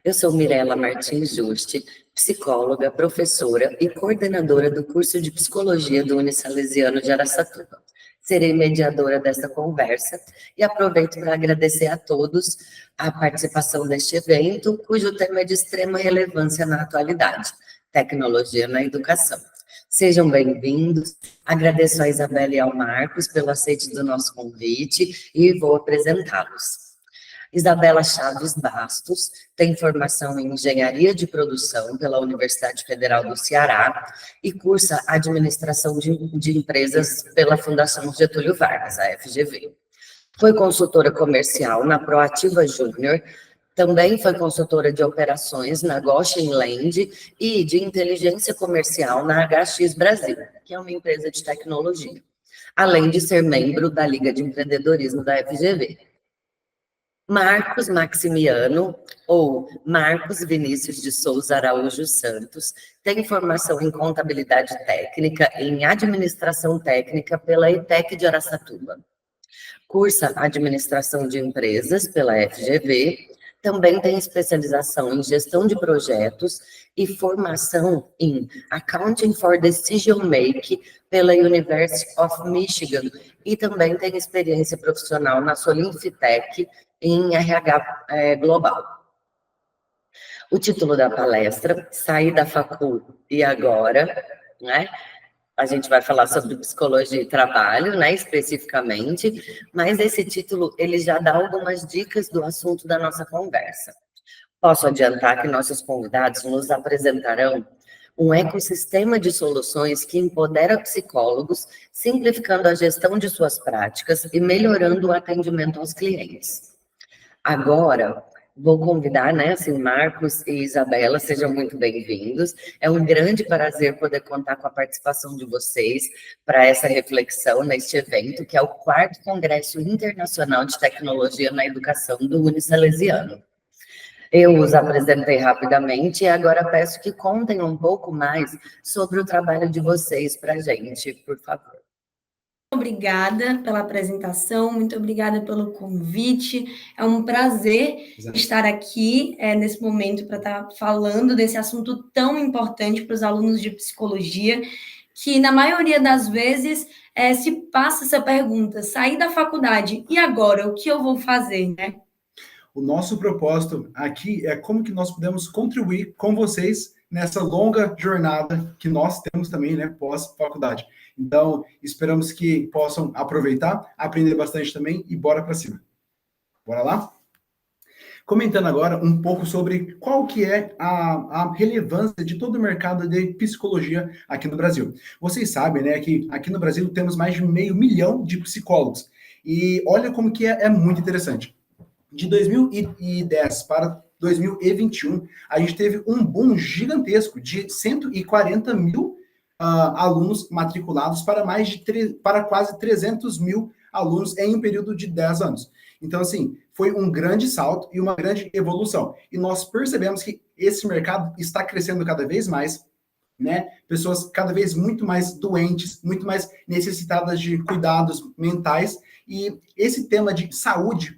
Eu sou Mirela Martins Juste, psicóloga, professora e coordenadora do curso de Psicologia do Unisalesiano de Araçatuba. Serei mediadora dessa conversa e aproveito para agradecer a todos a participação deste evento, cujo tema é de extrema relevância na atualidade, tecnologia na educação. Sejam bem-vindos, agradeço a Isabela e ao Marcos pelo aceite do nosso convite e vou apresentá-los. Isabela Chaves Bastos tem formação em Engenharia de Produção pela Universidade Federal do Ceará e cursa Administração de Empresas pela Fundação Getúlio Vargas, a FGV. Foi consultora comercial na Proativa Júnior, também foi consultora de operações na Goshen Land e de inteligência comercial na HX Brasil, que é uma empresa de tecnologia, além de ser membro da Liga de Empreendedorismo da FGV. Marcos Maximiano, ou Marcos Vinícius de Souza Araújo Santos, tem formação em contabilidade técnica e em administração técnica pela ETEC de Araçatuba. Cursa administração de empresas pela FGV, também tem especialização em gestão de projetos e formação em Accounting for Decision Making pela University of Michigan e também tem experiência profissional na Solinfitec em RH Global. O título da palestra, Sair da Facul e Agora, né? A gente vai falar sobre psicologia e trabalho, né, especificamente, mas esse título, ele já dá algumas dicas do assunto da nossa conversa. Posso adiantar que nossos convidados nos apresentarão um ecossistema de soluções que empodera psicólogos, simplificando a gestão de suas práticas e melhorando o atendimento aos clientes. Agora, vou convidar, né, assim, Marcos e Isabela, sejam muito bem-vindos. É um grande prazer poder contar com a participação de vocês para essa reflexão neste evento, que é o 4º Congresso Internacional de Tecnologia na Educação do Unisalesiano. Eu os apresentei rapidamente e agora peço que contem um pouco mais sobre o trabalho de vocês para a gente, por favor. Obrigada pela apresentação, muito obrigada pelo convite. É um prazer estar aqui nesse momento para estar falando desse assunto tão importante para os alunos de psicologia, que na maioria das vezes se passa essa pergunta, sair da faculdade, e agora, o que eu vou fazer, né? O nosso propósito aqui é como que nós podemos contribuir com vocês nessa longa jornada que nós temos também, né, pós-faculdade. Então, esperamos que possam aproveitar, aprender bastante também e bora para cima. Bora lá? Comentando agora um pouco sobre qual que é a relevância de todo o mercado de psicologia aqui no Brasil. Vocês sabem, né, que aqui no Brasil temos mais de 500 mil de psicólogos. E olha como que é muito interessante. De 2010 para 2021, a gente teve um boom gigantesco de 140 mil alunos matriculados para quase 300 mil alunos em um período de 10 anos. Então, assim, foi um grande salto e uma grande evolução. E nós percebemos que esse mercado está crescendo cada vez mais, né? Pessoas cada vez muito mais doentes, muito mais necessitadas de cuidados mentais. E esse tema de saúde,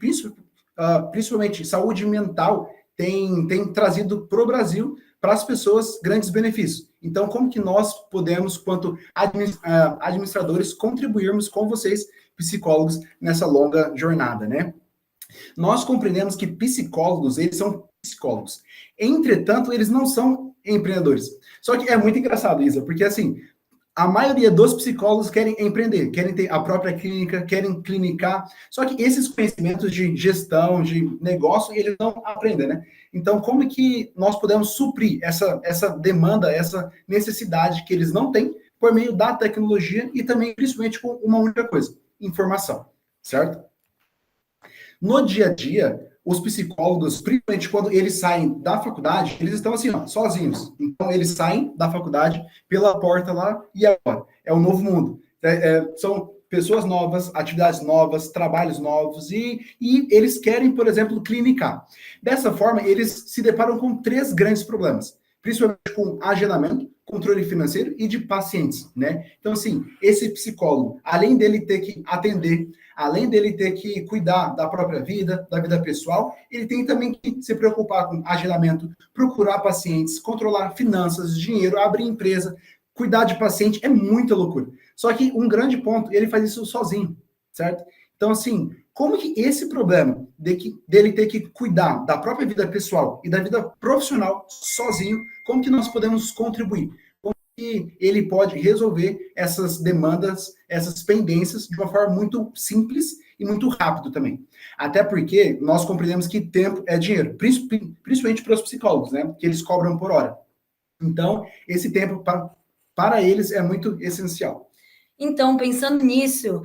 principalmente saúde mental, tem trazido para o Brasil, para as pessoas, grandes benefícios. Então, como que nós podemos, quanto administradores, contribuirmos com vocês, psicólogos, nessa longa jornada, né? Nós compreendemos que psicólogos, eles são psicólogos. Entretanto, eles não são empreendedores. Só que é muito engraçado, Isa, porque, assim, a maioria dos psicólogos querem empreender, querem ter a própria clínica, querem clinicar, só que esses conhecimentos de gestão, de negócio, eles não aprendem, né? Então, como é que nós podemos suprir essa demanda, essa necessidade que eles não têm por meio da tecnologia e também, principalmente, com uma única coisa, informação, certo? No dia a dia, os psicólogos, principalmente quando eles saem da faculdade, eles estão assim, ó, sozinhos. Então, eles saem da faculdade pela porta lá e agora. É um novo mundo. São pessoas novas, atividades novas, trabalhos novos e eles querem, por exemplo, clinicar. Dessa forma, eles se deparam com 3 grandes problemas. principalmente com agendamento, controle financeiro e de pacientes, né? Então, assim, esse psicólogo, além dele ter que atender, além dele ter que cuidar da própria vida, da vida pessoal, ele tem também que se preocupar com agendamento, procurar pacientes, controlar finanças, dinheiro, abrir empresa, cuidar de paciente, é muita loucura. Só que um grande ponto, ele faz isso sozinho, certo? Então, assim, como que esse problema dele ter que cuidar da própria vida pessoal e da vida profissional sozinho, como que nós podemos contribuir? Como que ele pode resolver essas demandas, essas pendências de uma forma muito simples e muito rápido também. Até porque nós compreendemos que tempo é dinheiro, principalmente para os psicólogos, né? Que eles cobram por hora. Então, esse tempo para eles é muito essencial. Então, pensando nisso,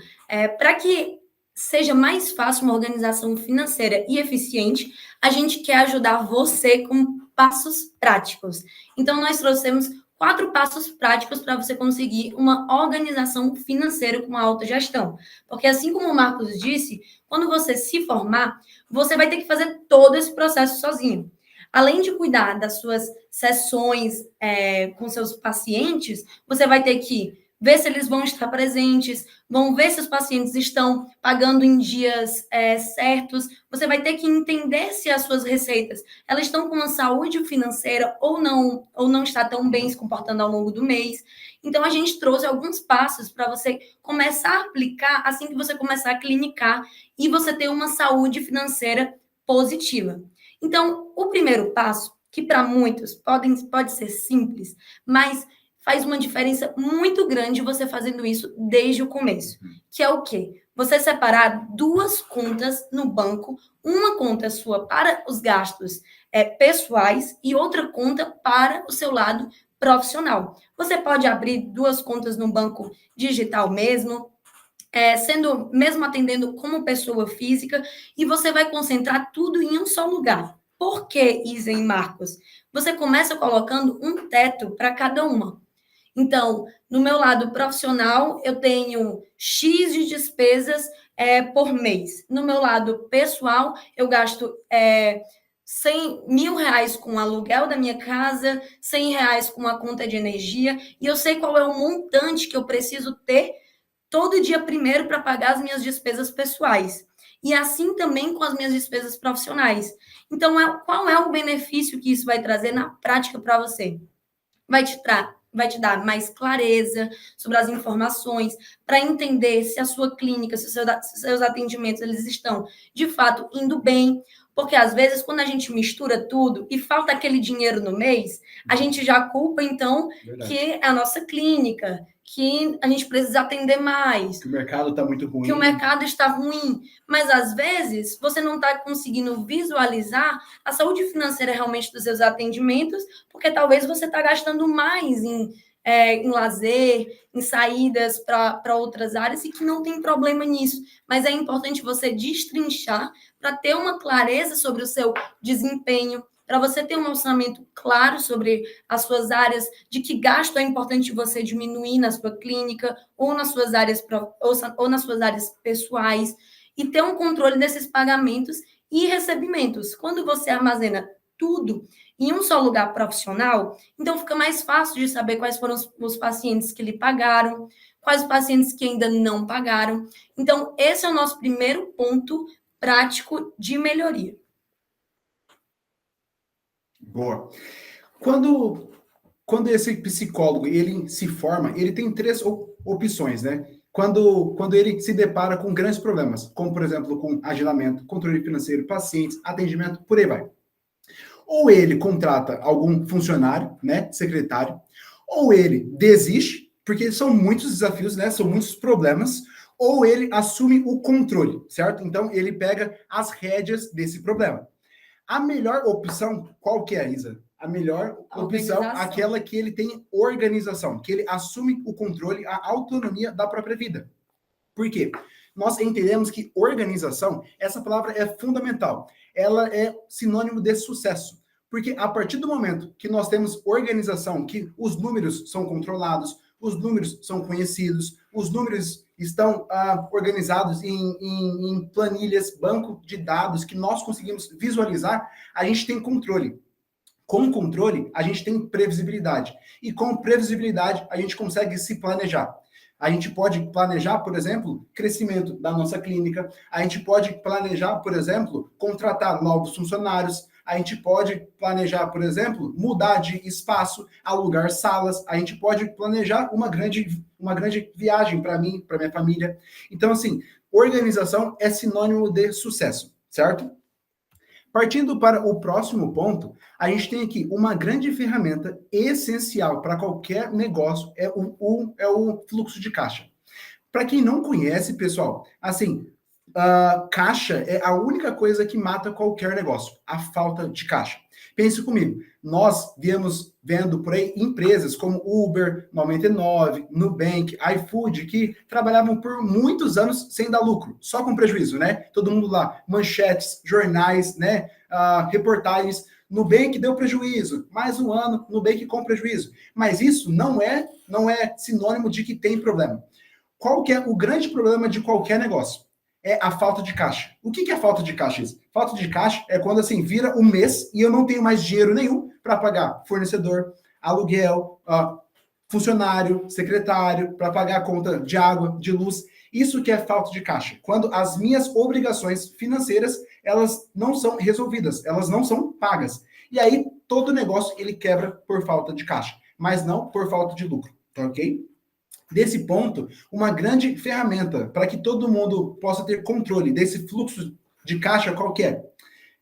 para que seja mais fácil uma organização financeira e eficiente, a gente quer ajudar você com passos práticos. Então, nós trouxemos 4 passos práticos para você conseguir uma organização financeira com alta gestão. Porque, assim como o Marcos disse, quando você se formar, você vai ter que fazer todo esse processo sozinho. Além de cuidar das suas sessões com seus pacientes, você vai ter que ver se eles vão estar presentes, vão ver se os pacientes estão pagando em dias certos. Você vai ter que entender se as suas receitas elas estão com uma saúde financeira ou não está tão bem se comportando ao longo do mês. Então, a gente trouxe alguns passos para você começar a aplicar assim que você começar a clinicar e você ter uma saúde financeira positiva. Então, o primeiro passo, que para muitos pode ser simples, mas faz uma diferença muito grande você fazendo isso desde o começo. Que é o quê? Você separar 2 contas no banco, uma conta sua para os gastos pessoais e outra conta para o seu lado profissional. Você pode abrir 2 contas no banco digital mesmo, mesmo atendendo como pessoa física, e você vai concentrar tudo em um só lugar. Por que, Isa e Marcos? Você começa colocando um teto para cada uma. Então, no meu lado profissional, eu tenho X de despesas por mês. No meu lado pessoal, eu gasto R$100.000 com o aluguel da minha casa, R$100 com a conta de energia, e eu sei qual é o montante que eu preciso ter todo dia primeiro para pagar as minhas despesas pessoais. E assim também com as minhas despesas profissionais. Então, qual é o benefício que isso vai trazer na prática para você? Vai te dar mais clareza sobre as informações, para entender se a sua clínica, se os seus atendimentos, eles estão, de fato, indo bem. Porque, às vezes, quando a gente mistura tudo e falta aquele dinheiro no mês, a gente já culpa, então, que é a nossa clínica, que a gente precisa atender mais. Que o mercado está muito ruim. Que o mercado está ruim. Mas, às vezes, você não está conseguindo visualizar a saúde financeira realmente dos seus atendimentos, porque talvez você está gastando mais em lazer, em saídas para outras áreas, e que não tem problema nisso. Mas é importante você destrinchar para ter uma clareza sobre o seu desempenho, para você ter um orçamento claro sobre as suas áreas, de que gasto é importante você diminuir na sua clínica ou nas suas áreas pessoais, e ter um controle desses pagamentos e recebimentos. Quando você armazena tudo em um só lugar profissional, então fica mais fácil de saber quais foram os pacientes que lhe pagaram, quais os pacientes que ainda não pagaram. Então, esse é o nosso primeiro ponto prático de melhoria. Boa. Quando esse psicólogo ele se forma, ele tem 3 opções, né? Quando ele se depara com grandes problemas, como, por exemplo, com agendamento, controle financeiro, pacientes, atendimento, por aí vai. Ou ele contrata algum funcionário, né, secretário, ou ele desiste, porque são muitos desafios, né, são muitos problemas, ou ele assume o controle, certo? Então, ele pega as rédeas desse problema. A melhor opção, qual que é, Isa? A melhor opção, aquela que ele tem organização, que ele assume o controle, a autonomia da própria vida. Por quê? Nós entendemos que organização, essa palavra é fundamental. Ela é sinônimo de sucesso. Porque a partir do momento que nós temos organização, que os números são controlados, os números são conhecidos, os números estão organizados em planilhas, banco de dados que nós conseguimos visualizar, a gente tem controle. Com controle, a gente tem previsibilidade. E com previsibilidade, a gente consegue se planejar. A gente pode planejar, por exemplo, crescimento da nossa clínica. A gente pode planejar, por exemplo, contratar novos funcionários. A gente pode planejar, por exemplo, mudar de espaço, alugar salas. A gente pode planejar uma grande viagem para mim, para minha família. Então, assim, organização é sinônimo de sucesso, certo? Partindo para o próximo ponto, a gente tem aqui uma grande ferramenta essencial para qualquer negócio, é o fluxo de caixa. Para quem não conhece, pessoal, assim, caixa é a única coisa que mata qualquer negócio, a falta de caixa. Pense comigo, nós viemos vendo por aí empresas como Uber, 99, Nubank, iFood, que trabalhavam por muitos anos sem dar lucro, só com prejuízo, né? Todo mundo lá, manchetes, jornais, né? Reportagens, Nubank deu prejuízo, mais um ano, Nubank com prejuízo. Mas isso não é sinônimo de que tem problema. Qual que é o grande problema de qualquer negócio? É a falta de caixa. O que é falta de caixa? Falta de caixa é quando, assim, vira um mês e eu não tenho mais dinheiro nenhum para pagar fornecedor, aluguel, funcionário, secretário, para pagar a conta de água, de luz. Isso que é falta de caixa. Quando as minhas obrigações financeiras, elas não são resolvidas, elas não são pagas. E aí, todo negócio, ele quebra por falta de caixa, mas não por falta de lucro, tá ok? Desse ponto, uma grande ferramenta para que todo mundo possa ter controle desse fluxo de caixa qualquer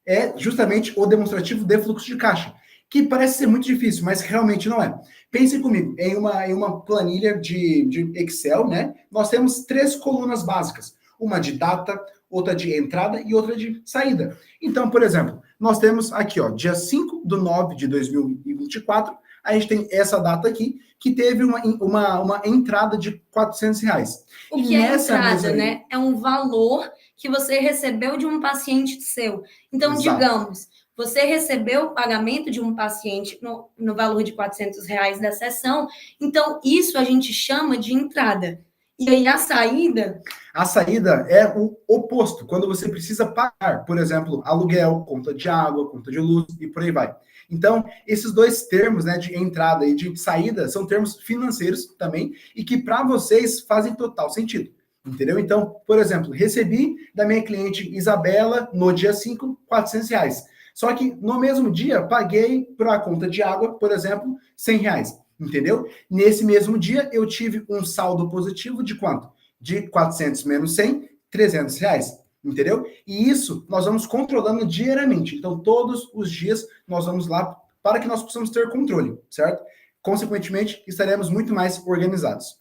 é justamente o demonstrativo de fluxo de caixa, que parece ser muito difícil, mas realmente não é. Pense comigo, em uma planilha de Excel, né? Nós temos 3 colunas básicas, uma de data, outra de entrada e outra de saída. Então, por exemplo, nós temos aqui, ó, dia 5/9/2024, a gente tem essa data aqui, que teve uma entrada de R$400. O que é entrada, né? É um valor que você recebeu de um paciente seu. Então, Exato. Digamos, você recebeu o pagamento de um paciente no valor de R$400 da sessão, então isso a gente chama de entrada. E aí a saída? A saída é o oposto, quando você precisa pagar, por exemplo, aluguel, conta de água, conta de luz e por aí vai. Então, esses 2 termos, né, de entrada e de saída, são termos financeiros também, e que para vocês fazem total sentido, entendeu? Então, por exemplo, recebi da minha cliente Isabela, no dia 5, R$400. Só que no mesmo dia, paguei para a conta de água, por exemplo, R$100, entendeu? Nesse mesmo dia, eu tive um saldo positivo de quanto? De 400 menos 100, R$300. Entendeu? E isso nós vamos controlando diariamente. Então, todos os dias nós vamos lá para que nós possamos ter controle, certo? Consequentemente, estaremos muito mais organizados.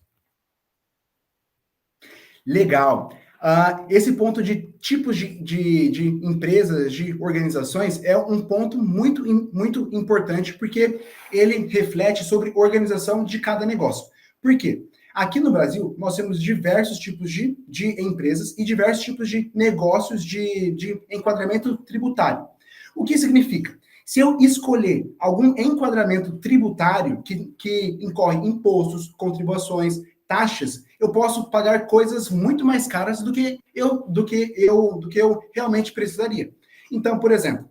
Legal. Esse ponto de tipos de empresas, de organizações, é um ponto muito, muito importante, porque ele reflete sobre organização de cada negócio. Por quê? Aqui no Brasil, nós temos diversos tipos de empresas e diversos tipos de negócios de enquadramento tributário. O que significa? Se eu escolher algum enquadramento tributário que incorre impostos, contribuições, taxas, eu posso pagar coisas muito mais caras do que eu realmente precisaria. Então, por exemplo,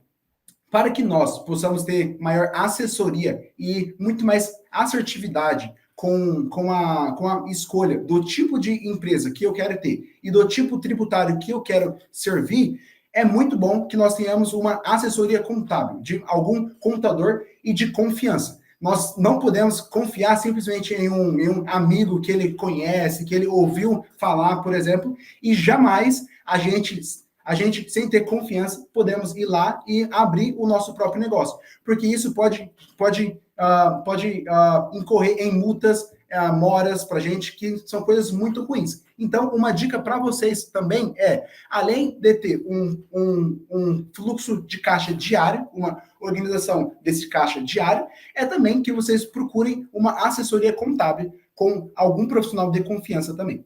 para que nós possamos ter maior assessoria e muito mais assertividade com a escolha do tipo de empresa que eu quero ter e do tipo tributário que eu quero servir, é muito bom que nós tenhamos uma assessoria contábil, de algum contador e de confiança. Nós não podemos confiar simplesmente em um amigo que ele conhece, que ele ouviu falar, por exemplo, e jamais a gente, sem ter confiança, podemos ir lá e abrir o nosso próprio negócio, porque isso pode incorrer em multas, moras para gente, que são coisas muito ruins. Então, uma dica para vocês também é, além de ter um fluxo de caixa diário, uma organização desse caixa diário, é também que vocês procurem uma assessoria contábil com algum profissional de confiança também.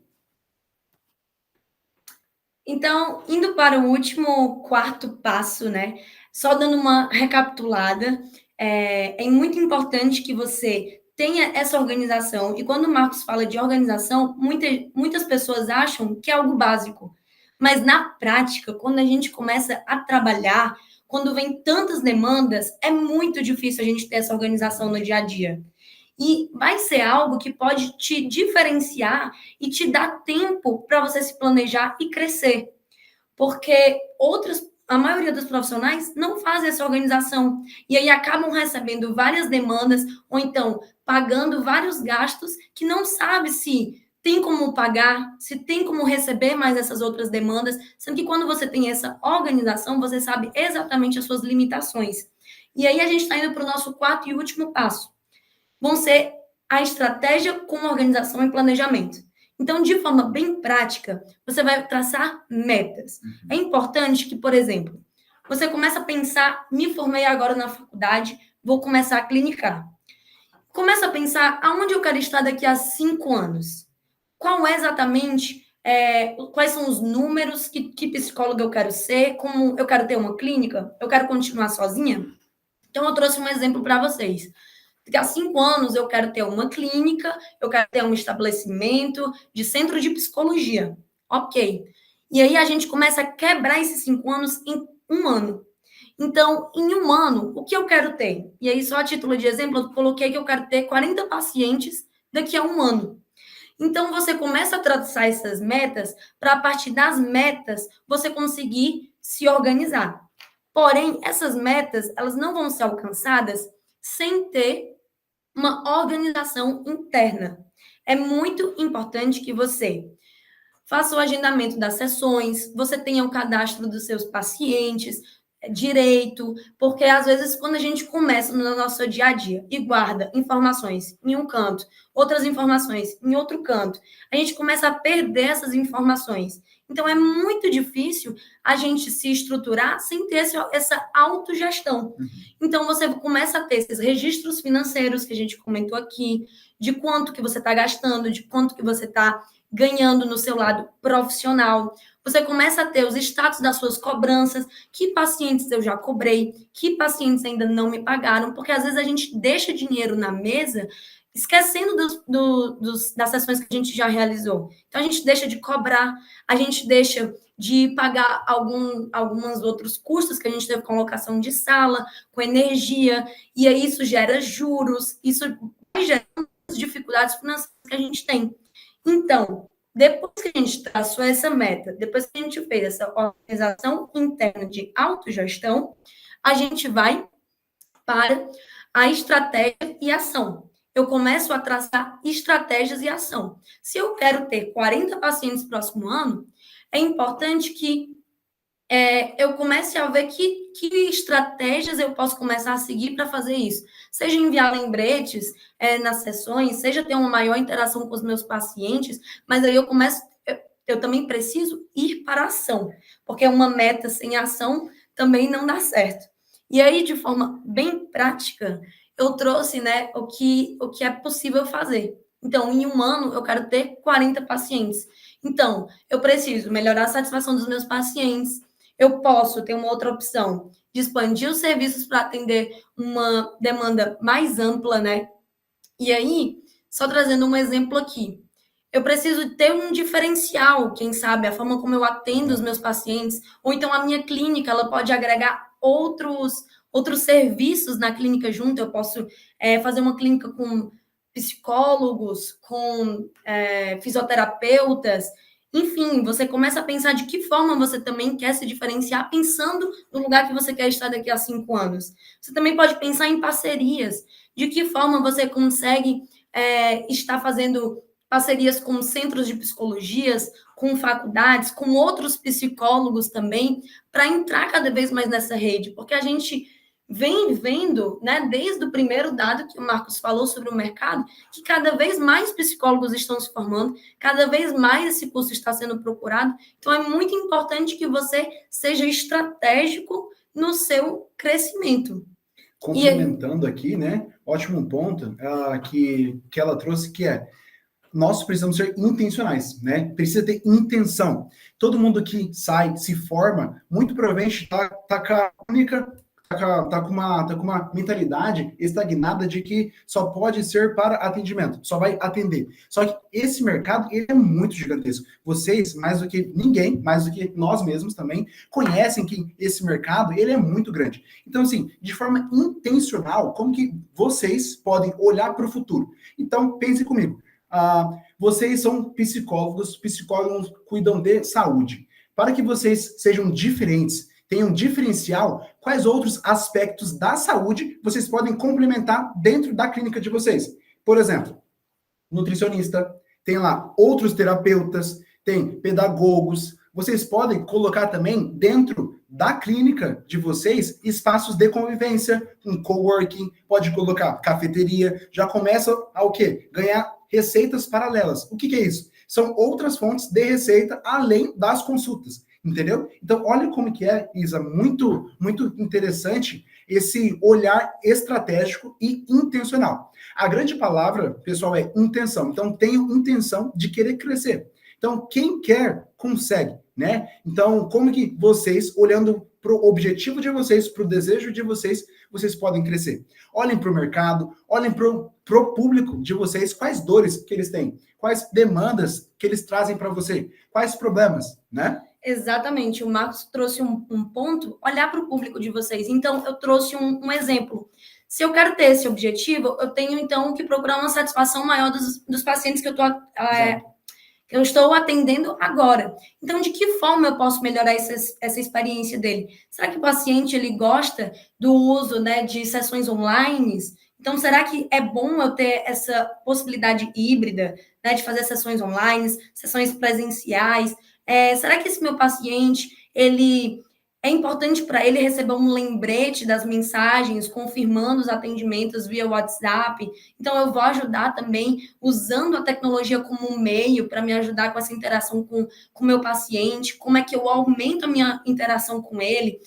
Então, indo para o último, 4º passo, né? Só dando uma recapitulada, é muito importante que você tenha essa organização. E quando o Marcos fala de organização, muitas pessoas acham que é algo básico. Mas na prática, quando a gente começa a trabalhar quando vem tantas demandas, é muito difícil a gente ter essa organização no dia a dia. E vai ser algo que pode te diferenciar e te dar tempo para você se planejar e crescer. Porque a maioria dos profissionais não fazem essa organização. E aí acabam recebendo várias demandas, ou então pagando vários gastos que não sabe se tem como pagar, se tem como receber mais essas outras demandas, sendo que quando você tem essa organização, você sabe exatamente as suas limitações. E aí a gente está indo para o nosso quarto e último passo. Vão ser a estratégia com organização e planejamento. Então, de forma bem prática, você vai traçar metas. É importante que, por exemplo, você comece a pensar, me formei agora na faculdade, vou começar a clinicar. Começa a pensar aonde eu quero estar daqui a 5 anos. Qual é exatamente, quais são os números, que psicóloga eu quero ser, como eu quero ter uma clínica, eu quero continuar sozinha? Então, eu trouxe um exemplo para vocês. Daqui a 5 anos eu quero ter uma clínica, eu quero ter um estabelecimento de centro de psicologia. Ok. E aí a gente começa a quebrar esses 5 anos em 1 ano. Então, em 1 ano, o que eu quero ter? E aí, só a título de exemplo, eu coloquei que eu quero ter 40 pacientes daqui a 1 ano. Então, você começa a traçar essas metas para, a partir das metas, você conseguir se organizar. Porém, essas metas, elas não vão ser alcançadas sem ter uma organização interna. É muito importante que você faça o agendamento das sessões, você tenha o cadastro dos seus pacientes direito, porque às vezes quando a gente começa no nosso dia a dia e guarda informações em um canto, outras informações em outro canto, a gente começa a perder essas informações. Então é muito difícil a gente se estruturar sem ter essa autogestão. Então você começa a ter esses registros financeiros que a gente comentou aqui, de quanto que você está gastando, de quanto que você está ganhando no seu lado profissional. Você começa a ter os status das suas cobranças, que pacientes eu já cobrei, que pacientes ainda não me pagaram, porque às vezes a gente deixa dinheiro na mesa, esquecendo das sessões que a gente já realizou. Então, a gente deixa de cobrar, a gente deixa de pagar alguns outros custos que a gente teve com locação de sala, com energia, e aí isso gera juros, isso vai gerando as dificuldades financeiras que a gente tem. Então, depois que a gente traçou essa meta, depois que a gente fez essa organização interna de autogestão, a gente vai para a estratégia e ação. Eu começo a traçar estratégias e ação. Se eu quero ter 40 pacientes no próximo ano, é importante que eu comece a ver que estratégias eu posso começar a seguir para fazer isso. Seja enviar lembretes nas sessões, seja ter uma maior interação com os meus pacientes, mas aí eu também preciso ir para a ação, porque uma meta sem ação também não dá certo. E aí, de forma bem prática, eu trouxe, né, o que é possível fazer. Então, em 1 ano, eu quero ter 40 pacientes. Então, eu preciso melhorar a satisfação dos meus pacientes. Eu posso ter uma outra opção de expandir os serviços para atender uma demanda mais ampla, né? E aí, só trazendo um exemplo aqui, eu preciso ter um diferencial, quem sabe, a forma como eu atendo os meus pacientes, ou então a minha clínica, ela pode agregar outros serviços na clínica junto. Eu posso fazer uma clínica com psicólogos, com fisioterapeutas. Enfim, você começa a pensar de que forma você também quer se diferenciar, pensando no lugar que você quer estar daqui a 5 anos. Você também pode pensar em parcerias. De que forma você consegue estar fazendo parcerias com centros de psicologias, com faculdades, com outros psicólogos também, para entrar cada vez mais nessa rede. Porque a gente vem vendo, né, desde o primeiro dado que o Marcos falou sobre o mercado, que cada vez mais psicólogos estão se formando, cada vez mais esse curso está sendo procurado. Então, é muito importante que você seja estratégico no seu crescimento. Complementando aqui, né, ótimo ponto que ela trouxe, que nós precisamos ser intencionais, né? Precisa ter intenção. Todo mundo que sai, se forma, muito provavelmente está com a única tá com uma mentalidade estagnada de que só pode ser para atendimento, só vai atender. Só que esse mercado, ele é muito gigantesco. Vocês, mais do que ninguém, mais do que nós mesmos também, conhecem que esse mercado, ele é muito grande. Então, assim, de forma intencional, como que vocês podem olhar para o futuro? Então, pense comigo. Vocês são psicólogos cuidam de saúde. Para que vocês sejam diferentes, tenham diferencial, quais outros aspectos da saúde vocês podem complementar dentro da clínica de vocês? Por exemplo, nutricionista, tem lá outros terapeutas, tem pedagogos. Vocês podem colocar também dentro da clínica de vocês espaços de convivência, um coworking, pode colocar cafeteria, já começa a o quê? Ganhar receitas paralelas. O que é isso? São outras fontes de receita além das consultas, entendeu? Então, olha como que é, Isa, muito, muito interessante esse olhar estratégico e intencional. A grande palavra, pessoal, é intenção. Então, tenham intenção de querer crescer. Então, quem quer, consegue, né? Então, como que vocês, olhando para o objetivo de vocês, para o desejo de vocês, vocês podem crescer? Olhem para o mercado, olhem para o público de vocês, quais dores que eles têm, quais demandas que eles trazem para você, quais problemas, né? Exatamente, o Marcos trouxe um ponto, olhar para o público de vocês. Então, eu trouxe um exemplo. Se eu quero ter esse objetivo, eu tenho, então, que procurar uma satisfação maior dos pacientes que eu estou atendendo agora. Então, de que forma eu posso melhorar essa experiência dele? Será que o paciente ele gosta do uso, né, de sessões online? Então, será que é bom eu ter essa possibilidade híbrida, né, de fazer sessões online, sessões presenciais? Será que esse meu paciente, é importante para ele receber um lembrete das mensagens, confirmando os atendimentos via WhatsApp? Então, eu vou ajudar também usando a tecnologia como um meio para me ajudar com essa interação com o meu paciente. Como é que eu aumento a minha interação com ele?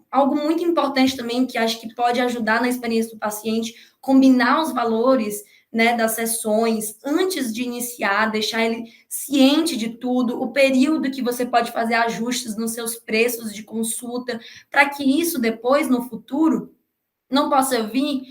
Algo muito importante também, que acho que pode ajudar na experiência do paciente, combinar os valores, né, das sessões, antes de iniciar, deixar ele ciente de tudo, o período que você pode fazer ajustes nos seus preços de consulta, para que isso depois, no futuro, não possa vir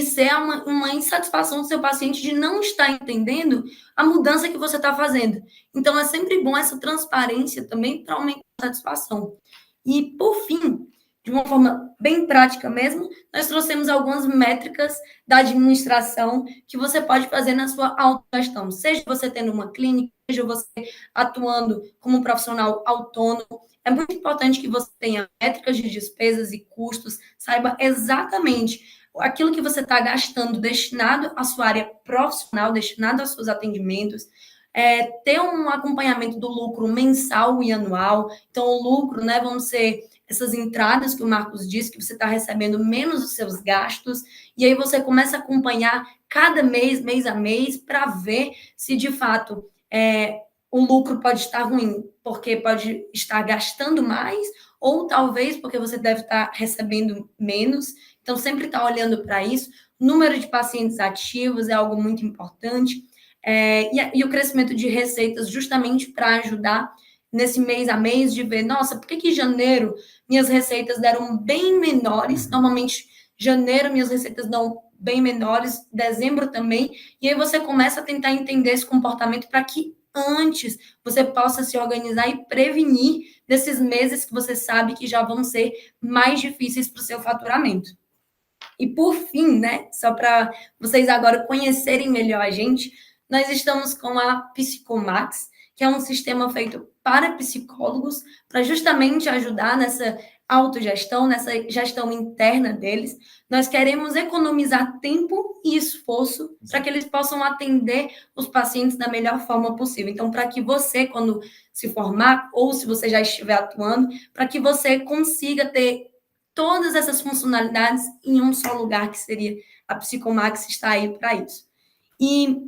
ser uma insatisfação do seu paciente de não estar entendendo a mudança que você está fazendo. Então, é sempre bom essa transparência também para aumentar a satisfação. E, por fim, de uma forma bem prática mesmo, nós trouxemos algumas métricas da administração que você pode fazer na sua autogestão. Seja você tendo uma clínica, seja você atuando como um profissional autônomo. É muito importante que você tenha métricas de despesas e custos, saiba exatamente aquilo que você está gastando destinado à sua área profissional, destinado aos seus atendimentos, ter um acompanhamento do lucro mensal e anual. Então, o lucro, né, vão ser essas entradas que o Marcos disse, que você está recebendo menos os seus gastos, e aí você começa a acompanhar cada mês, mês a mês, para ver se, de fato, o lucro pode estar ruim, porque pode estar gastando mais, ou talvez porque você deve estar recebendo menos. Então, sempre estar olhando para isso. Número de pacientes ativos é algo muito importante. E o crescimento de receitas justamente para ajudar nesse mês a mês de ver, nossa, por que janeiro minhas receitas deram bem menores? Normalmente, janeiro minhas receitas dão bem menores, dezembro também, e aí você começa a tentar entender esse comportamento para que antes você possa se organizar e prevenir desses meses que você sabe que já vão ser mais difíceis para o seu faturamento. E por fim, né, só para vocês agora conhecerem melhor a gente, nós estamos com a Psicomax, que é um sistema feito para psicólogos, para justamente ajudar nessa autogestão, nessa gestão interna deles. Nós queremos economizar tempo e esforço para que eles possam atender os pacientes da melhor forma possível. Então, para que você, quando se formar, ou se você já estiver atuando, para que você consiga ter todas essas funcionalidades em um só lugar, que seria a Psicomax, está aí para isso. E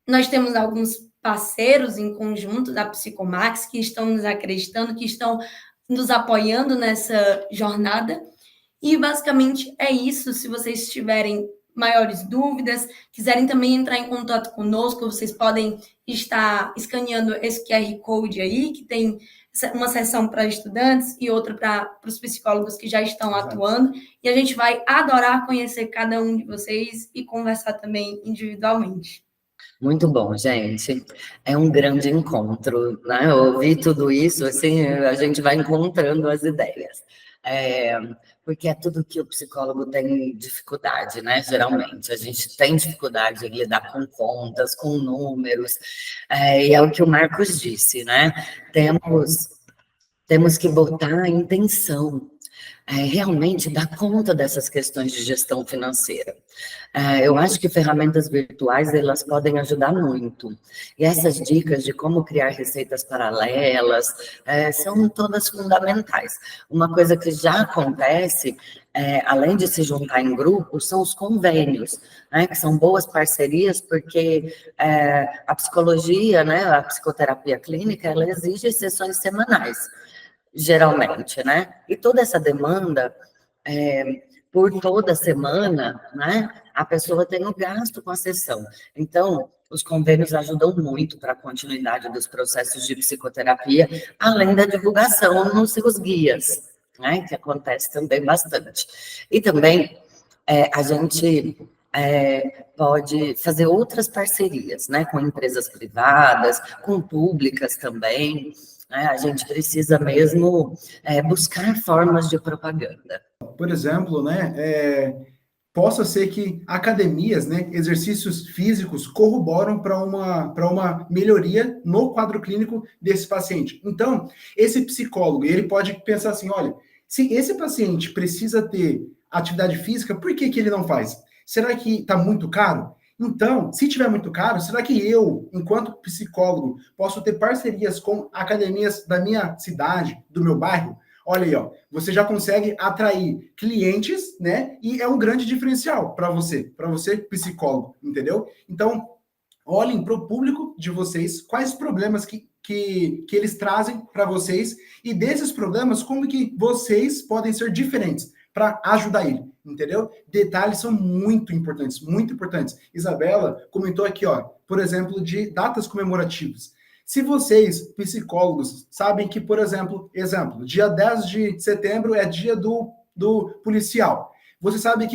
nós temos alguns parceiros em conjunto da Psicomax que estão nos acreditando, que estão nos apoiando nessa jornada. E basicamente é isso. Se vocês tiverem maiores dúvidas, quiserem também entrar em contato conosco, vocês podem estar escaneando esse QR Code aí, que tem uma sessão para estudantes e outra para os psicólogos que já estão atuando, e a gente vai adorar conhecer cada um de vocês e conversar também individualmente. Muito bom, gente. É um grande encontro, né? Eu ouvi tudo isso, assim, a gente vai encontrando as ideias. Porque é tudo que o psicólogo tem dificuldade, né? Geralmente, a gente tem dificuldade em lidar com contas, com números, e é o que o Marcos disse, né? Temos que botar a intenção, realmente dar conta dessas questões de gestão financeira. Eu acho que ferramentas virtuais, elas podem ajudar muito. E essas dicas de como criar receitas paralelas, são todas fundamentais. Uma coisa que já acontece, além de se juntar em grupos, são os convênios, né, que são boas parcerias, porque a psicologia, né, a psicoterapia clínica, ela exige sessões semanais, geralmente, né? E toda essa demanda, por toda semana, né? A pessoa tem um gasto com a sessão. Então, os convênios ajudam muito para a continuidade dos processos de psicoterapia, além da divulgação nos seus guias, né? Que acontece também bastante. E também a gente pode fazer outras parcerias, né? Com empresas privadas, com públicas também. A gente precisa mesmo buscar formas de propaganda. Por exemplo, né, possa ser que academias, né, exercícios físicos corroboram para uma melhoria no quadro clínico desse paciente. Então, esse psicólogo, ele pode pensar assim, olha, se esse paciente precisa ter atividade física, por que ele não faz? Será que está muito caro? Então, se tiver muito caro, será que eu, enquanto psicólogo, posso ter parcerias com academias da minha cidade, do meu bairro? Olha aí, ó, você já consegue atrair clientes, né? E é um grande diferencial para você psicólogo, entendeu? Então, olhem para o público de vocês, quais problemas que eles trazem para vocês, e desses problemas, como que vocês podem ser diferentes para ajudar ele, entendeu? Detalhes são muito importantes, muito importantes. Isabela comentou aqui, ó, por exemplo, de datas comemorativas. Se vocês, psicólogos, sabem que, por exemplo, dia 10 de setembro é dia do policial. Você sabe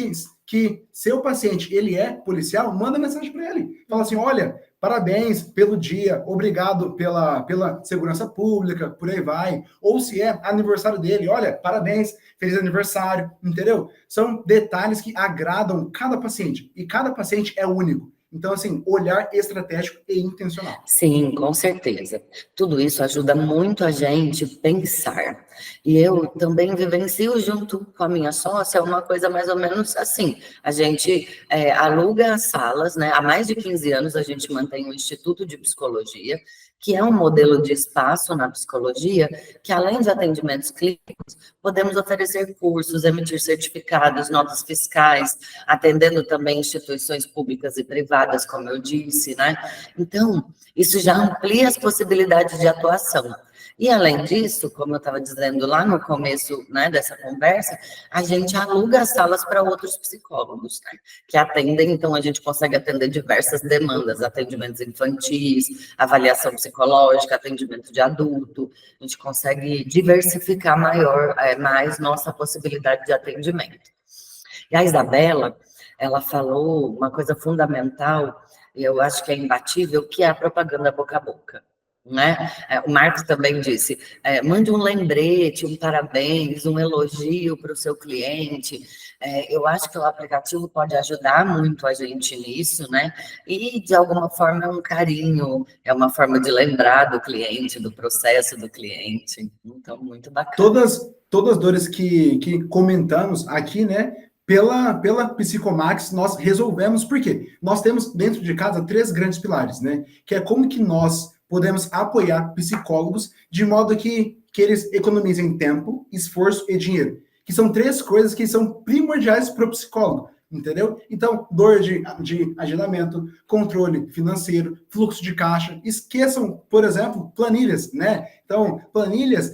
que seu paciente, ele é policial, manda mensagem para ele. Fala assim, olha, parabéns pelo dia, obrigado pela segurança pública, por aí vai. Ou se é aniversário dele, olha, parabéns, feliz aniversário, entendeu? São detalhes que agradam cada paciente, e cada paciente é único. Então, assim, olhar estratégico e intencional. Sim, com certeza. Tudo isso ajuda muito a gente pensar. E eu também vivencio junto com a minha sócia uma coisa mais ou menos assim. A gente aluga salas, né? Há mais de 15 anos a gente mantém um Instituto de Psicologia, que é um modelo de espaço na psicologia, que além de atendimentos clínicos, podemos oferecer cursos, emitir certificados, notas fiscais, atendendo também instituições públicas e privadas, como eu disse, né? Então, isso já amplia as possibilidades de atuação. E, além disso, como eu estava dizendo lá no começo, né, dessa conversa, a gente aluga as salas para outros psicólogos, né, que atendem, então a gente consegue atender diversas demandas, atendimentos infantis, avaliação psicológica, atendimento de adulto, a gente consegue diversificar mais nossa possibilidade de atendimento. E a Isabela, ela falou uma coisa fundamental, e eu acho que é imbatível, que é a propaganda boca a boca. Né? O Marcos também disse, mande um lembrete, um parabéns, um elogio para o seu cliente. Eu acho que o aplicativo pode ajudar muito a gente nisso, né? E, de alguma forma, é um carinho, é uma forma de lembrar do cliente, do processo do cliente. Então, muito bacana. Todas as dores que comentamos aqui, né? Pela Psicomax, nós resolvemos, por quê? Nós temos dentro de casa 3 grandes pilares, né? Que é como que nós podemos apoiar psicólogos de modo que eles economizem tempo, esforço e dinheiro. Que são 3 coisas que são primordiais para o psicólogo, entendeu? Então, dor de agendamento, controle financeiro, fluxo de caixa. Esqueçam, por exemplo, planilhas, né? Então, planilhas,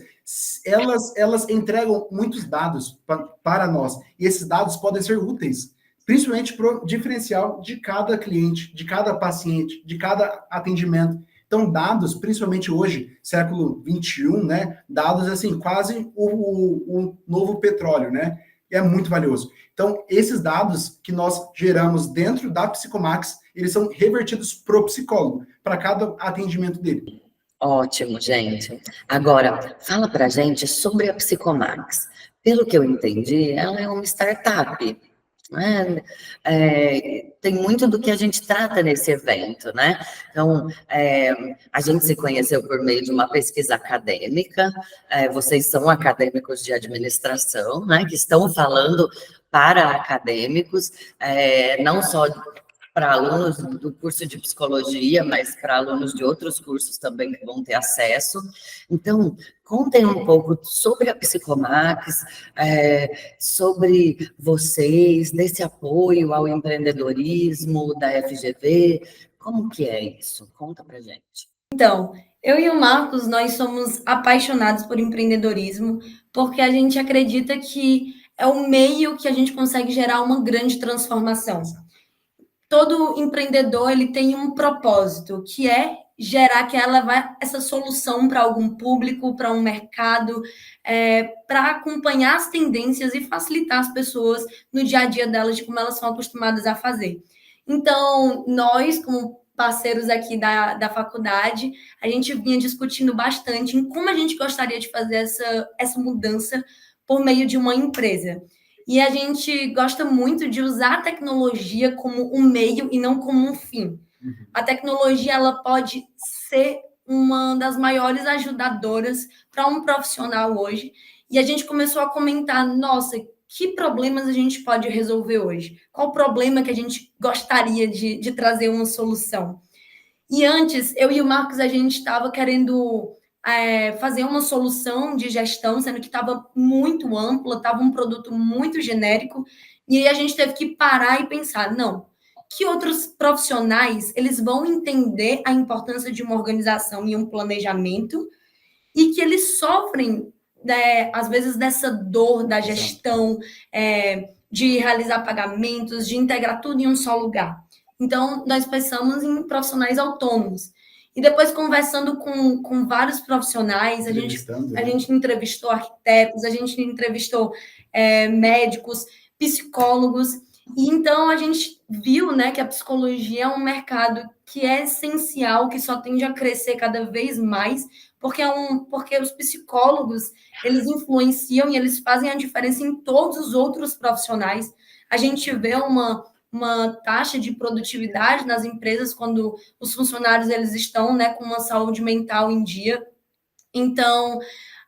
elas entregam muitos dados para nós. E esses dados podem ser úteis, principalmente para o diferencial de cada cliente, de cada paciente, de cada atendimento. Então, dados, principalmente hoje, século XXI, né? Dados, assim, quase o novo petróleo, né? E é muito valioso. Então, esses dados que nós geramos dentro da Psicomax, eles são revertidos para o psicólogo, para cada atendimento dele. Ótimo, gente. Agora, fala pra gente sobre a Psicomax. Pelo que eu entendi, ela é uma startup, né? Tem muito do que a gente trata nesse evento, né? Então, a gente se conheceu por meio de uma pesquisa acadêmica, vocês são acadêmicos de administração, né? Que estão falando para acadêmicos, não só para alunos do curso de psicologia, mas para alunos de outros cursos também que vão ter acesso. Então, contem um pouco sobre a Psicomax, sobre vocês, desse apoio ao empreendedorismo da FGV. Como que é isso? Conta para gente. Então, eu e o Marcos, nós somos apaixonados por empreendedorismo, porque a gente acredita que é o meio que a gente consegue gerar uma grande transformação. Todo empreendedor ele tem um propósito, que é gerar, que é levar essa solução para algum público, para um mercado, para acompanhar as tendências e facilitar as pessoas no dia a dia delas, de como elas são acostumadas a fazer. Então, nós, como parceiros aqui da faculdade, a gente vinha discutindo bastante em como a gente gostaria de fazer essa mudança por meio de uma empresa. E a gente gosta muito de usar a tecnologia como um meio e não como um fim. A tecnologia ela pode ser uma das maiores ajudadoras para um profissional hoje. E a gente começou a comentar, nossa, que problemas a gente pode resolver hoje? Qual o problema que a gente gostaria de trazer uma solução? E antes, eu e o Marcos, a gente estava querendo fazer uma solução de gestão, sendo que estava muito ampla, estava um produto muito genérico, e aí a gente teve que parar e pensar, não, que outros profissionais eles vão entender a importância de uma organização e um planejamento, e que eles sofrem, às vezes, dessa dor da gestão, de realizar pagamentos, de integrar tudo em um só lugar. Então, nós pensamos em profissionais autônomos. E depois, conversando com vários profissionais, a gente entrevistou arquitetos, a gente entrevistou médicos, psicólogos, e então a gente viu, né, que a psicologia é um mercado que é essencial, que só tende a crescer cada vez mais, porque os psicólogos, eles influenciam e eles fazem a diferença em todos os outros profissionais. A gente vê uma taxa de produtividade nas empresas quando os funcionários eles estão, né, com uma saúde mental em dia. Então,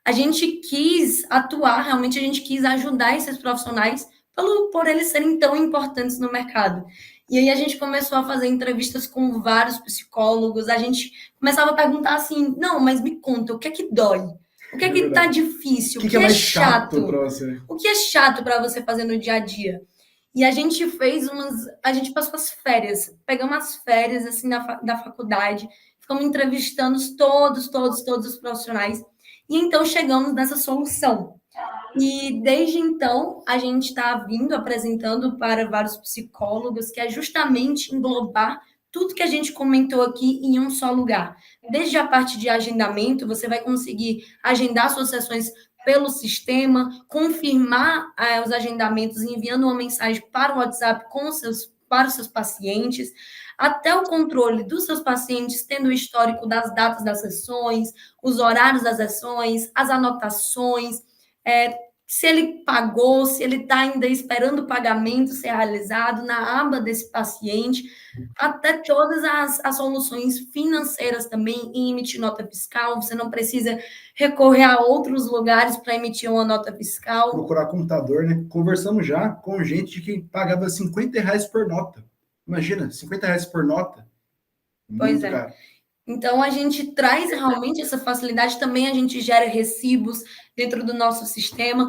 a gente quis atuar, realmente a gente quis ajudar esses profissionais por eles serem tão importantes no mercado. E aí a gente começou a fazer entrevistas com vários psicólogos, a gente começava a perguntar assim, não, mas me conta, o que é que dói? O que é que tá difícil? O que é mais chato para você? O que é chato para você fazer no dia a dia? E a gente a gente passou as férias, pegamos as férias assim da faculdade, ficamos entrevistando todos os profissionais, e então chegamos nessa solução. E desde então a gente está vindo apresentando para vários psicólogos, que é justamente englobar tudo que a gente comentou aqui em um só lugar. Desde a parte de agendamento, você vai conseguir agendar suas sessões pelo sistema, confirmar os agendamentos, enviando uma mensagem para o WhatsApp para os seus pacientes, até o controle dos seus pacientes, tendo o histórico das datas das sessões, os horários das sessões, as anotações, se ele pagou, se ele está ainda esperando o pagamento ser realizado na aba desse paciente, até todas as soluções financeiras também, em emitir nota fiscal, você não precisa recorrer a outros lugares para emitir uma nota fiscal. Procurar computador, né? Conversamos já com gente que pagava R$50 por nota. Imagina, R$50 por nota. Pois é. Caro. Então, a gente traz realmente essa facilidade, também a gente gera recibos dentro do nosso sistema,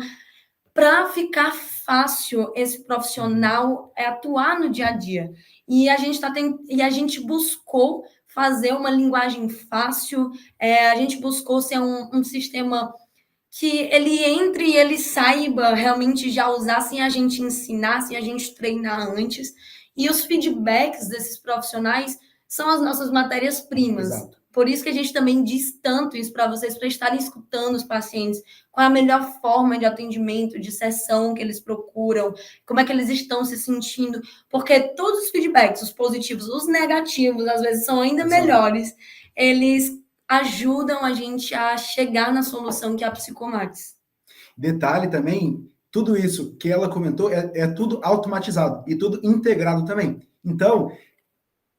para ficar fácil esse profissional atuar no dia a dia. E a gente buscou fazer uma linguagem fácil, a gente buscou ser um sistema que ele entre e ele saiba realmente já usar, sem a gente ensinar, sem a gente treinar antes. E os feedbacks desses profissionais são as nossas matérias-primas. Por isso que a gente também diz tanto isso para vocês, para estarem escutando os pacientes, qual é a melhor forma de atendimento, de sessão que eles procuram, como é que eles estão se sentindo, porque todos os feedbacks, os positivos, os negativos, às vezes são ainda melhores, eles ajudam a gente a chegar na solução que é a Psicomax. Detalhe também, tudo isso que ela comentou é tudo automatizado e tudo integrado também. Então,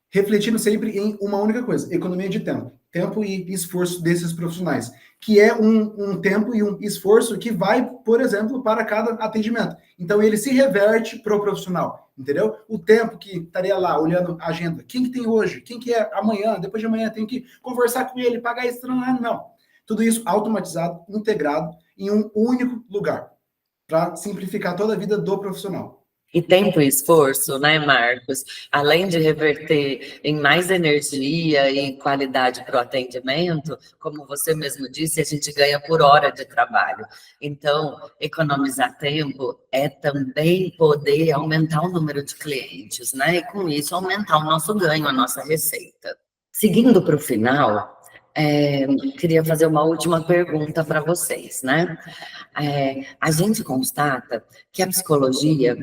refletindo sempre em uma única coisa, economia de tempo e esforço desses profissionais, que é um tempo e um esforço que vai, por exemplo, para cada atendimento. Então, ele se reverte para o profissional, entendeu? O tempo que estaria lá, olhando a agenda, quem que tem hoje, quem que é amanhã, depois de amanhã, tem que conversar com ele, pagar isso, não. Tudo isso automatizado, integrado em um único lugar, para simplificar toda a vida do profissional. E tempo e esforço, né, Marcos? Além de reverter em mais energia e qualidade para o atendimento, como você mesmo disse, a gente ganha por hora de trabalho. Então, economizar tempo é também poder aumentar o número de clientes, né? E com isso aumentar o nosso ganho, a nossa receita. Seguindo para o final, queria fazer uma última pergunta para vocês, né? A gente constata que a psicologia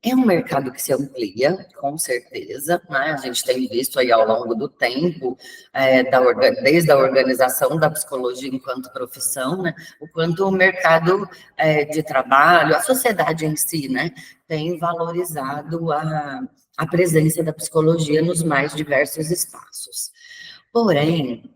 é um mercado que se amplia, com certeza, né? A gente tem visto aí ao longo do tempo, desde a organização da psicologia enquanto profissão, né? O quanto o mercado de trabalho, a sociedade em si, né? Tem valorizado a presença da psicologia nos mais diversos espaços. Porém,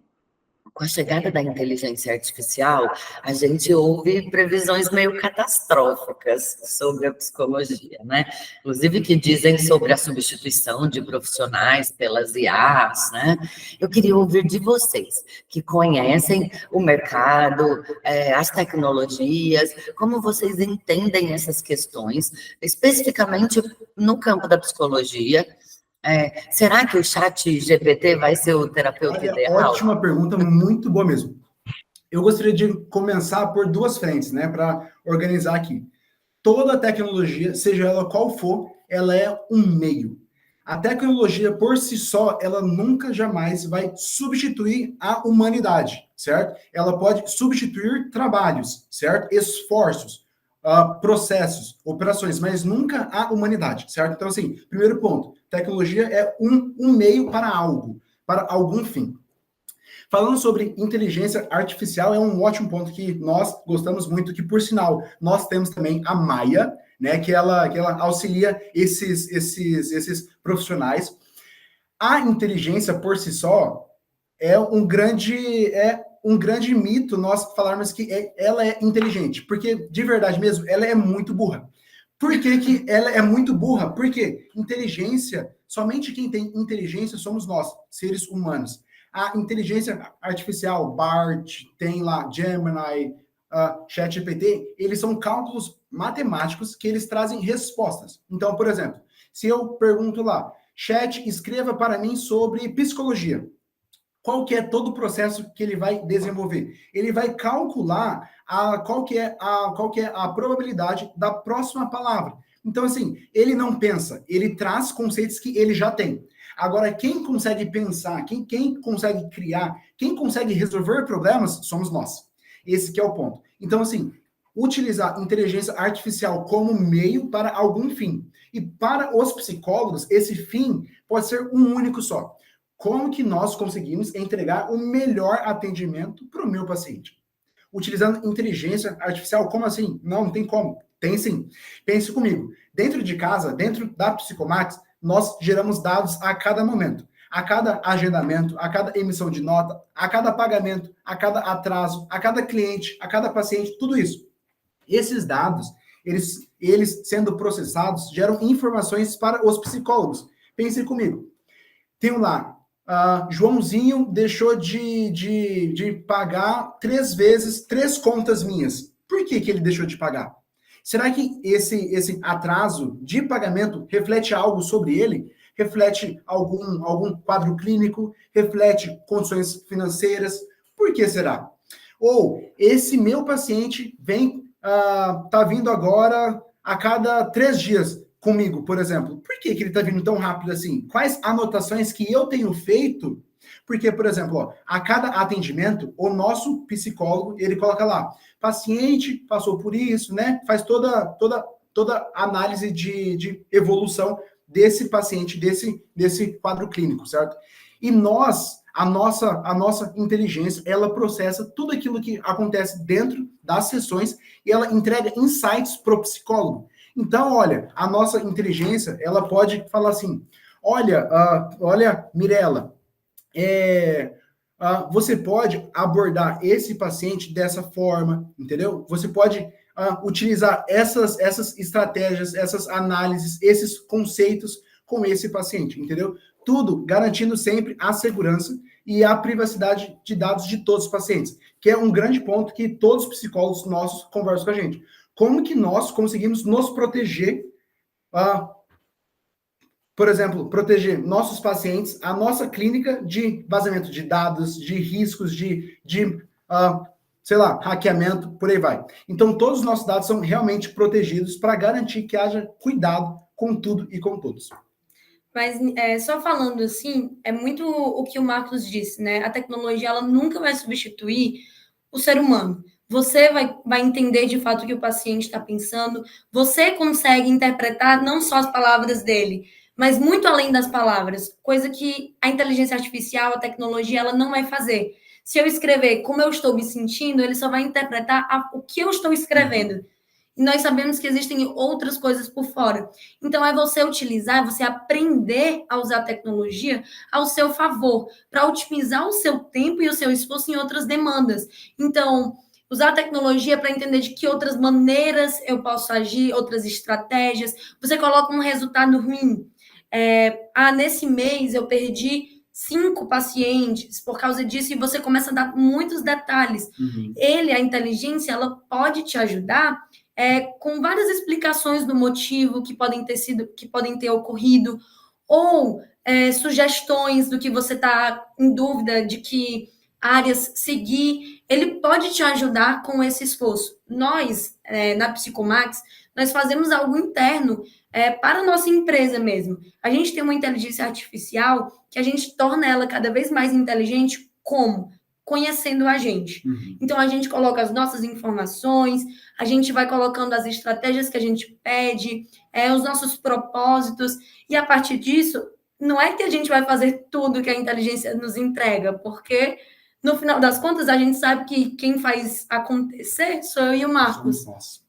com a chegada da inteligência artificial, a gente ouve previsões meio catastróficas sobre a psicologia, né? Inclusive que dizem sobre a substituição de profissionais pelas IAs, né? Eu queria ouvir de vocês, que conhecem o mercado, as tecnologias, como vocês entendem essas questões, especificamente no campo da psicologia. Será que o chat GPT vai ser o terapeuta ideal? Ótima pergunta, muito boa mesmo. Eu gostaria de começar por duas frentes, né, para organizar aqui. Toda tecnologia, seja ela qual for, ela é um meio. A tecnologia por si só, ela nunca jamais vai substituir a humanidade, certo? Ela pode substituir trabalhos, certo? Esforços, processos, operações, mas nunca a humanidade, certo? Então, assim, primeiro ponto, tecnologia é um meio para algo, para algum fim. Falando sobre inteligência artificial, é um ótimo ponto que nós gostamos muito, que, por sinal, nós temos também a Maia, né, que ela auxilia esses profissionais. A inteligência, por si só, é um grande mito nós falarmos que ela é inteligente, porque, de verdade mesmo, ela é muito burra. Por que ela é muito burra? Porque inteligência, somente quem tem inteligência somos nós, seres humanos. A inteligência artificial, BART, tem lá Gemini, ChatGPT, eles são cálculos matemáticos que eles trazem respostas. Então, por exemplo, se eu pergunto lá, chat, escreva para mim sobre psicologia. Qual que é todo o processo que ele vai desenvolver? Ele vai calcular qual que é a probabilidade da próxima palavra. Então, assim, ele não pensa, ele traz conceitos que ele já tem. Agora, quem consegue pensar, quem consegue criar, quem consegue resolver problemas, somos nós. Esse que é o ponto. Então, assim, utilizar inteligência artificial como meio para algum fim. E para os psicólogos, esse fim pode ser um único só. Como que nós conseguimos entregar o melhor atendimento para o meu paciente? Utilizando inteligência artificial, como assim? Não tem como. Tem sim. Pense comigo. Dentro de casa, dentro da Psicomax, nós geramos dados a cada momento. A cada agendamento, a cada emissão de nota, a cada pagamento, a cada atraso, a cada cliente, a cada paciente, tudo isso. Esses dados, eles sendo processados, geram informações para os psicólogos. Pense comigo. Tenho lá, Joãozinho deixou de pagar 3 vezes 3 contas minhas. Por que ele deixou de pagar? Será que esse atraso de pagamento reflete algo sobre ele? Reflete algum quadro clínico? Reflete condições financeiras? Por que será? Ou esse meu paciente tá vindo agora a cada 3 dias comigo, por exemplo. Por que ele está vindo tão rápido assim? Quais anotações que eu tenho feito Porque, por exemplo, ó, a cada atendimento, o nosso psicólogo, ele coloca lá, paciente passou por isso, né? Faz toda análise de evolução desse paciente, desse quadro clínico, certo? E a nossa inteligência, ela processa tudo aquilo que acontece dentro das sessões e ela entrega insights para o psicólogo. Então, olha, a nossa inteligência, ela pode falar assim, olha, Mirela, você pode abordar esse paciente dessa forma, entendeu? Você pode utilizar essas estratégias, essas análises, esses conceitos com esse paciente, entendeu? Tudo garantindo sempre a segurança e a privacidade de dados de todos os pacientes, que é um grande ponto que todos os psicólogos nossos conversam com a gente. Como que nós conseguimos nos proteger, por exemplo, proteger nossos pacientes, a nossa clínica de vazamento de dados, de riscos, sei lá, hackeamento, por aí vai. Então, todos os nossos dados são realmente protegidos para garantir que haja cuidado com tudo e com todos. Mas só falando assim, é muito o que o Marcos disse, né? A tecnologia, ela nunca vai substituir o ser humano. Você vai entender de fato o que o paciente está pensando, você consegue interpretar não só as palavras dele, mas muito além das palavras, coisa que a inteligência artificial, a tecnologia, ela não vai fazer. Se eu escrever como eu estou me sentindo, ele só vai interpretar o que eu estou escrevendo. E nós sabemos que existem outras coisas por fora. Então, é você utilizar, você aprender a usar a tecnologia ao seu favor, para otimizar o seu tempo e o seu esforço em outras demandas. Então, usar a tecnologia para entender de que outras maneiras eu posso agir, outras estratégias. Você coloca um resultado ruim. Nesse mês eu perdi 5 pacientes por causa disso, e você começa a dar muitos detalhes. Uhum. A inteligência, ela pode te ajudar com várias explicações do motivo que podem ter ocorrido, ou sugestões do que você está em dúvida de que áreas seguir. Ele pode te ajudar com esse esforço. Nós, na Psicomax, nós fazemos algo interno para a nossa empresa mesmo. A gente tem uma inteligência artificial que a gente torna ela cada vez mais inteligente. Como? Conhecendo a gente. Uhum. Então, a gente coloca as nossas informações, a gente vai colocando as estratégias que a gente pede, os nossos propósitos, e a partir disso, não é que a gente vai fazer tudo que a inteligência nos entrega, porque, no final das contas, a gente sabe que quem faz acontecer sou eu e o Marcos.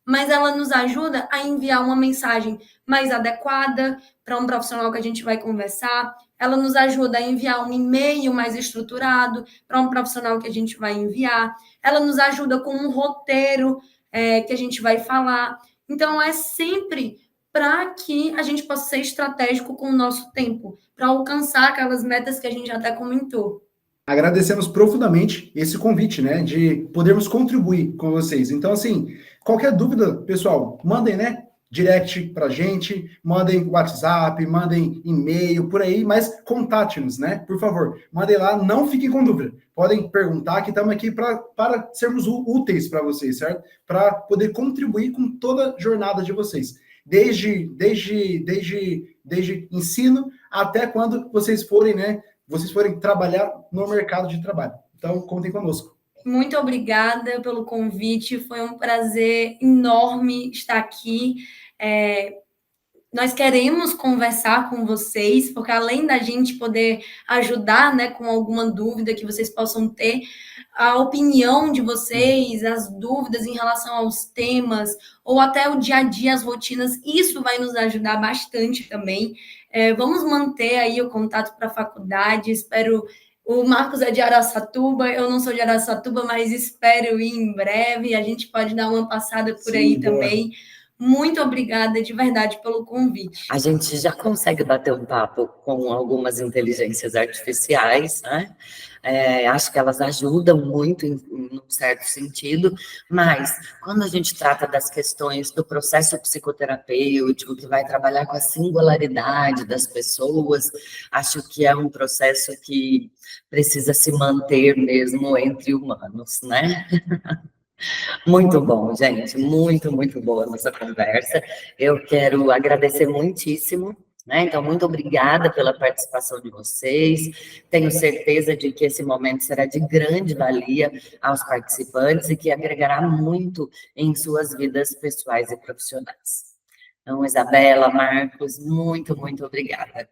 Mas ela nos ajuda a enviar uma mensagem mais adequada para um profissional que a gente vai conversar. Ela nos ajuda a enviar um e-mail mais estruturado para um profissional que a gente vai enviar. Ela nos ajuda com um roteiro que a gente vai falar. Então, é sempre para que a gente possa ser estratégico com o nosso tempo, para alcançar aquelas metas que a gente até comentou. Agradecemos profundamente esse convite, né, de podermos contribuir com vocês. Então, assim, qualquer dúvida, pessoal, mandem, né, direct pra gente, mandem WhatsApp, mandem e-mail, por aí, mas contate-nos, né, por favor. Mandem lá, não fiquem com dúvida. Podem perguntar, que estamos aqui para sermos úteis para vocês, certo? Para poder contribuir com toda a jornada de vocês. Desde ensino até quando vocês forem, né, trabalhar no mercado de trabalho. Então, contem conosco. Muito obrigada pelo convite, foi um prazer enorme estar aqui. Nós queremos conversar com vocês, porque além da gente poder ajudar, né, com alguma dúvida que vocês possam ter, a opinião de vocês, as dúvidas em relação aos temas, ou até o dia a dia, as rotinas, isso vai nos ajudar bastante também. Vamos manter aí o contato para a faculdade, espero... O Marcos é de Araçatuba, eu não sou de Araçatuba, mas espero ir em breve, a gente pode dar uma passada por aí também. Muito obrigada, de verdade, pelo convite. A gente já consegue bater um papo com algumas inteligências artificiais, né? Acho que elas ajudam muito em um certo sentido, mas quando a gente trata das questões do processo psicoterapêutico, que vai trabalhar com a singularidade das pessoas, acho que é um processo que precisa se manter mesmo entre humanos, né? Muito bom, gente, muito boa a nossa conversa. Eu quero agradecer muitíssimo né? Então, muito obrigada pela participação de vocês. Tenho certeza de que esse momento será de grande valia aos participantes e que agregará muito em suas vidas pessoais e profissionais. Então, Isabela, Marcos, muito obrigada.